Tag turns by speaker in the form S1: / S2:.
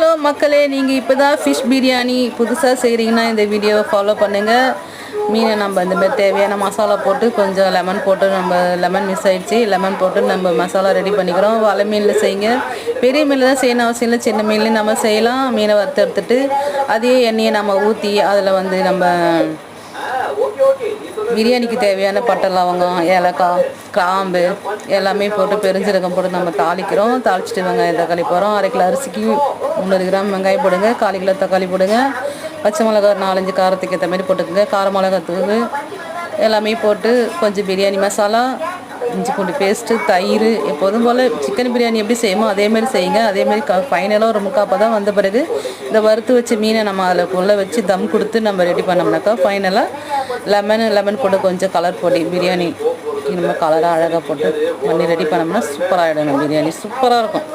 S1: Hello மக்களே, நீங்கள் இப்போ தான் ஃபிஷ் பிரியாணி புதுசாக செய்கிறீங்கன்னா இந்த வீடியோவை ஃபாலோ பண்ணுங்கள். மீனை நம்ம இந்த மாதிரி தேவையான மசாலா போட்டு கொஞ்சம் லெமன் போட்டு, நம்ம லெமன் மிஸ் ஆகிடுச்சு, லெமன் போட்டு நம்ம மசாலா ரெடி பண்ணிக்கிறோம். வலை மீனில் செய்யுங்க, பெரிய மீனில் தான் செய்யணும் அவசியம் இல்லை, சின்ன மீன்லேயும் நம்ம செய்யலாம். மீனை வறுத்து எடுத்துட்டு அதே எண்ணெயை நம்ம ஊற்றி அதில் வந்து நம்ம பிரியாணிக்கு தேவையான பட்டை, லவங்கம், ஏலக்காய், கிராம்பு எல்லாமே போட்டு பெருஞ்சீரகம் போட்டு நம்ம தாளிக்கிறோம். தாளிச்சிட்டு வெங்காயம் தக்காளி போகிறோம். 1/2 கிலோ அரிசிக்கு 300 கிராம் வெங்காயம் போடுங்க, 1/4 கிலோ தக்காளி போடுங்க, பச்சை மிளகா 4-5 காரத்துக்கு ஏற்ற மாதிரி போட்டுக்கோங்க, கார மிளகாத்தூள் எல்லாமே போட்டு கொஞ்சம் பிரியாணி மசாலா, இஞ்சி பூண்டு பேஸ்ட்டு, தயிர், எப்போதும் போல் சிக்கன் பிரியாணி எப்படி செய்யுமோ அதேமாதிரி செய்யுங்க. அதேமாதிரி ஃபைனலாக ஒரு முக்காப்பதான் வந்த பிறகு இந்த வறுத்து வச்ச மீனை நம்ம அதில் உள்ளே வச்சு தம் கொடுத்து நம்ம ரெடி பண்ணோம்னாக்கா ஃபைனலாக லெமன் போட்டு கொஞ்சம் கலர் போட்டு பிரியாணி நம்ம கலராக அழகாக போட்டு பண்ணி ரெடி பண்ணோம்னா சூப்பராகிடும். பிரியாணி சூப்பராக இருக்கும்.